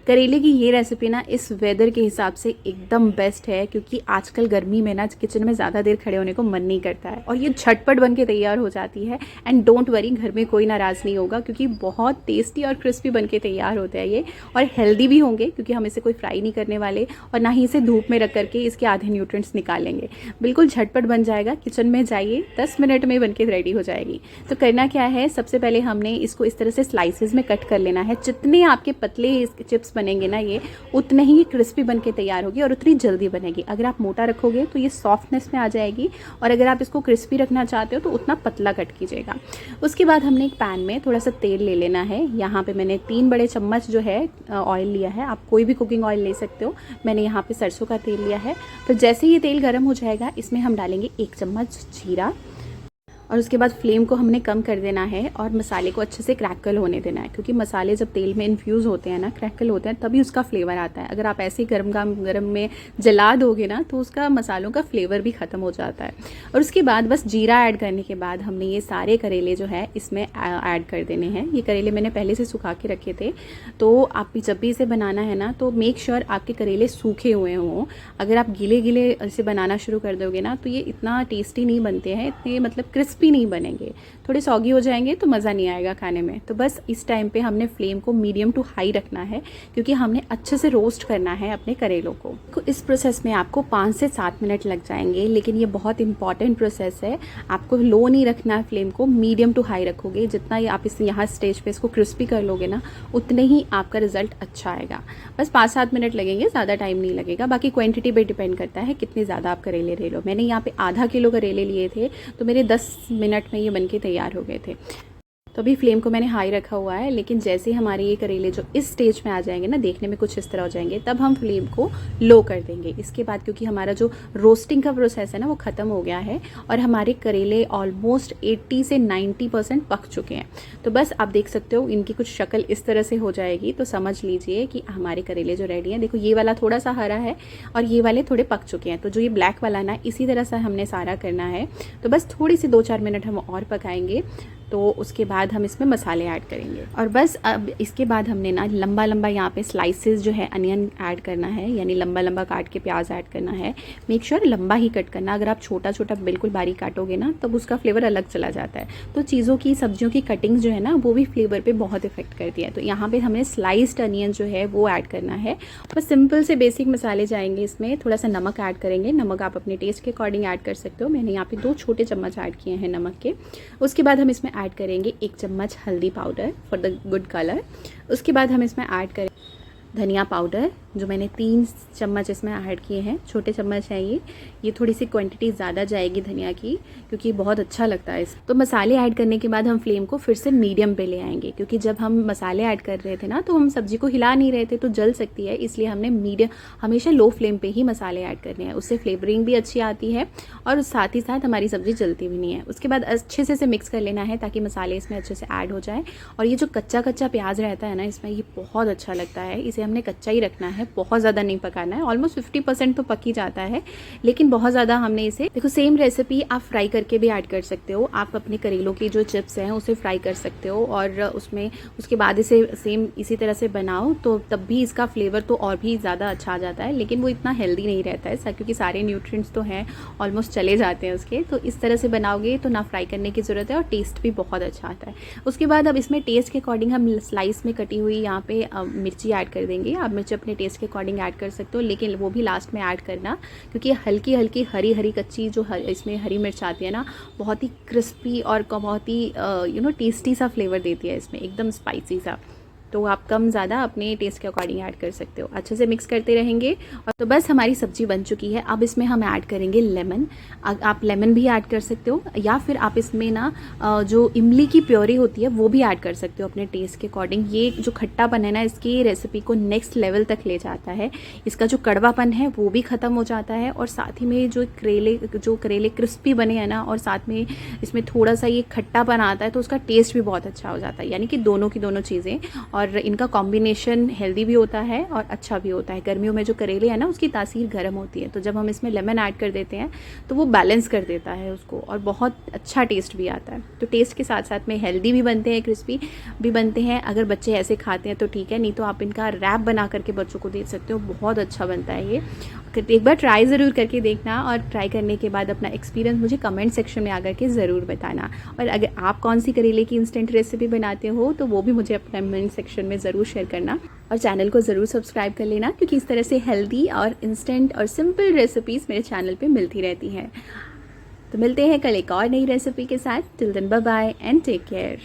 करेले की ये रेसिपी ना इस वेदर के हिसाब से एकदम बेस्ट है, क्योंकि आजकल गर्मी में ना किचन में ज़्यादा देर खड़े होने को मन नहीं करता है और ये झटपट बन के तैयार हो जाती है। एंड डोंट वरी, घर में कोई नाराज़ नहीं होगा क्योंकि बहुत टेस्टी और क्रिस्पी बन के तैयार होता है ये, और हेल्दी भी होंगे क्योंकि हम इसे कोई फ्राई नहीं करने वाले और ना ही इसे धूप में रख करके इसके आधे न्यूट्रिएंट्स निकालेंगे। बिल्कुल झटपट बन जाएगा, किचन में जाइए 10 मिनट में बन के रेडी हो जाएगी। तो करना क्या है, सबसे पहले हमने इसको इस तरह से स्लाइसेस में कट कर लेना है। जितने आपके पतले चिप्स बनेंगे ना ये, उतने ही क्रिस्पी बन के तैयार होगी और उतनी जल्दी बनेगी। अगर आप मोटा रखोगे तो ये सॉफ्टनेस में आ जाएगी, और अगर आप इसको क्रिस्पी रखना चाहते हो तो उतना पतला कट कीजिएगा। उसके बाद हमने एक पैन में थोड़ा सा तेल ले लेना है। यहाँ पे मैंने 3 बड़े चम्मच जो है ऑयल लिया है। आप कोई भी कुकिंग ऑयल ले सकते हो, मैंने यहाँ पे सरसों का तेल लिया है। तो जैसे ये तेल गर्म हो जाएगा, इसमें हम डालेंगे 1 चम्मच जीरा, और उसके बाद फ्लेम को हमने कम कर देना है और मसाले को अच्छे से क्रैकल होने देना है, क्योंकि मसाले जब तेल में इन्फ्यूज़ होते हैं ना, क्रैकल होते हैं, तभी उसका फ्लेवर आता है। अगर आप ऐसे ही गरम में जला दोगे ना तो उसका मसालों का फ्लेवर भी ख़त्म हो जाता है। और उसके बाद बस जीरा ऐड करने के बाद हमने ये सारे करेले जो है इसमें ऐड कर देने हैं। ये करेले मैंने पहले से सुखा के रखे थे, तो आप जब भी इसे बनाना है ना तो मेक श्योर आपके करेले सूखे हुए हों। अगर आप गीले गीले इसे बनाना शुरू कर दोगे ना तो ये इतना टेस्टी नहीं बनते हैं, इतने मतलब क्रिस्पी नहीं बनेंगे, थोड़े सॉगी हो जाएंगे तो मज़ा नहीं आएगा खाने में। तो बस इस टाइम पे हमने फ्लेम को मीडियम टू हाई रखना है, क्योंकि हमने अच्छे से रोस्ट करना है अपने करेलों को। तो इस प्रोसेस में आपको 5 से 7 मिनट लग जाएंगे, लेकिन ये बहुत इंपॉर्टेंट प्रोसेस है। आपको लो नहीं रखना है फ्लेम को, मीडियम टू हाई रखोगे। जितना आप इस यहाँ स्टेज पे इसको क्रिस्पी कर लोगे ना, उतने ही आपका रिजल्ट अच्छा आएगा। बस 5-7 मिनट लगेंगे, ज़्यादा टाइम नहीं लगेगा। बाकी क्वांटिटी पे डिपेंड करता है कितने ज़्यादा आप करेले ले लो। मैंने यहाँ पे आधा किलो करेले लिए थे, तो मेरे 10 मिनट में ये बनके तैयार हो गए थे। तो अभी फ्लेम को मैंने हाई रखा हुआ है, लेकिन जैसे ही हमारे ये करेले जो इस स्टेज में आ जाएंगे ना, देखने में कुछ इस तरह हो जाएंगे, तब हम फ्लेम को लो कर देंगे। इसके बाद क्योंकि हमारा जो रोस्टिंग का प्रोसेस है ना वो ख़त्म हो गया है और हमारे करेले ऑलमोस्ट 80 से 90% पक चुके हैं। तो बस आप देख सकते हो इनकी कुछ शक्ल इस तरह से हो जाएगी, तो समझ लीजिए कि हमारे करेले जो रेडी हैं। देखो ये वाला थोड़ा सा हरा है और ये वाले थोड़े पक चुके हैं। तो जो ये ब्लैक वाला ना, इसी तरह से हमने सारा करना है। तो बस थोड़ी सी 2-4 मिनट हम और पकाएंगे, तो उसके बाद हम इसमें मसाले ऐड करेंगे। और बस अब इसके बाद हमने ना लंबा लंबा यहाँ पे स्लाइसेस जो है अनियन ऐड करना है, यानी लंबा लंबा काट के प्याज ऐड करना है। मेक श्योर लंबा ही कट करना। अगर आप छोटा छोटा बिल्कुल बारीक काटोगे ना, तब उसका फ्लेवर अलग चला जाता है। तो चीज़ों की, सब्जियों की कटिंग जो है ना, वो भी फ्लेवर पे बहुत इफेक्ट करती है। तो यहाँ पे हमें स्लाइस्ड अनियन जो है वो ऐड करना है। बस सिंपल से बेसिक मसाले जाएंगे इसमें। थोड़ा सा नमक ऐड करेंगे, नमक आप अपने टेस्ट के अकॉर्डिंग ऐड कर सकते हो। मैंने यहाँ पे 2 छोटे चम्मच ऐड किए हैं नमक के। उसके बाद हम इसमें ऐड करेंगे 1 चम्मच हल्दी powder for the good colour. उसके बाद हम इसमें ऐड करें धनिया पाउडर, जो मैंने 3 चम्मच इसमें ऐड किए हैं। छोटे चम्मच है ये थोड़ी सी क्वांटिटी ज़्यादा जाएगी धनिया की, क्योंकि बहुत अच्छा लगता है इस। तो मसाले ऐड करने के बाद हम फ्लेम को फिर से मीडियम पे ले आएंगे, क्योंकि जब हम मसाले ऐड कर रहे थे ना तो हम सब्जी को हिला नहीं रहे थे, तो जल सकती है। इसलिए हमने मीडियम, हमेशा लो फ्लेम पे ही मसाले ऐड करने हैं। उससे फ्लेवरिंग भी अच्छी आती है और साथ ही साथ हमारी सब्जी जलती भी नहीं है। उसके बाद अच्छे से इसे मिक्स कर लेना है, ताकि मसाले इसमें अच्छे से ऐड हो जाए। और ये जो कच्चा कच्चा प्याज रहता है ना इसमें, ये बहुत अच्छा लगता है। इसे हमने कच्चा ही रखना है, बहुत ज़्यादा नहीं पकाना है। ऑलमोस्ट 50% तो पक ही जाता है, लेकिन बहुत ज़्यादा हमने इसे, देखो सेम रेसिपी आप फ्राई करके भी ऐड कर सकते हो। आप अपने करेलों की जो चिप्स हैं उसे फ्राई कर सकते हो और उसमें उसके बाद इसे सेम इसी तरह से बनाओ, तो तब भी इसका फ्लेवर तो और भी ज़्यादा अच्छा आ जाता है। लेकिन वो इतना हेल्दी नहीं रहता है, क्योंकि सारे न्यूट्रिएंट्स तो हैं ऑलमोस्ट चले जाते हैं उसके। तो इस तरह से बनाओगे तो ना फ्राई करने की ज़रूरत है और टेस्ट भी बहुत अच्छा आता है। उसके बाद अब इसमें टेस्ट के अकॉर्डिंग हम स्लाइस में कटी हुई यहाँ पे मिर्ची ऐड कर देंगे। आप मिर्च अपने टेस्ट के अकॉर्डिंग ऐड कर सकते हो, लेकिन वो भी लास्ट में ऐड करना, क्योंकि हल्की हल्की हरी हरी कच्ची जो इसमें हरी मिर्च आती है ना, बहुत ही क्रिस्पी और बहुत ही टेस्टी सा फ्लेवर देती है इसमें, एकदम स्पाइसी सा। तो आप कम ज़्यादा अपने टेस्ट के अकॉर्डिंग ऐड कर सकते हो। अच्छे से मिक्स करते रहेंगे। और तो बस हमारी सब्जी बन चुकी है। अब इसमें हम ऐड करेंगे लेमन। आप लेमन भी ऐड कर सकते हो, या फिर आप इसमें ना जो इमली की प्योरी होती है वो भी ऐड कर सकते हो अपने टेस्ट के अकॉर्डिंग। ये जो खट्टापन है ना, इसकी रेसिपी को नेक्स्ट लेवल तक ले जाता है। इसका जो कड़वापन है वो भी ख़त्म हो जाता है, और साथ ही में जो करेले क्रिस्पी बने हैं ना, और साथ में इसमें थोड़ा सा ये खट्टापन आता है, तो उसका टेस्ट भी बहुत अच्छा हो जाता है। यानी कि दोनों की दोनों चीज़ें। और इनका कॉम्बिनेशन हेल्दी भी होता है और अच्छा भी होता है। गर्मियों में जो करेले है ना उसकी तासीर गर्म होती है, तो जब हम इसमें लेमन ऐड कर देते हैं तो वो बैलेंस कर देता है उसको और बहुत अच्छा टेस्ट भी आता है। तो टेस्ट के साथ साथ में हेल्दी भी बनते हैं, क्रिस्पी भी बनते हैं। अगर बच्चे ऐसे खाते हैं तो ठीक है, नहीं तो आप इनका रैप बना करके बच्चों को दे सकते हो, बहुत अच्छा बनता है ये। एक बार ट्राई ज़रूर करके देखना और ट्राई करने के बाद अपना एक्सपीरियंस मुझे कमेंट सेक्शन में आकर के ज़रूर बताना। और अगर आप कौन सी करेले की इंस्टेंट रेसिपी बनाते हो तो वो भी मुझे अपना कमेंट सेक्शन में ज़रूर शेयर करना, और चैनल को ज़रूर सब्सक्राइब कर लेना, क्योंकि इस तरह से हेल्दी और इंस्टेंट और सिंपल रेसिपीज़ मेरे चैनल पे मिलती रहती हैं। तो मिलते हैं कल एक और नई रेसिपी के साथ। Till then bye bye and take care.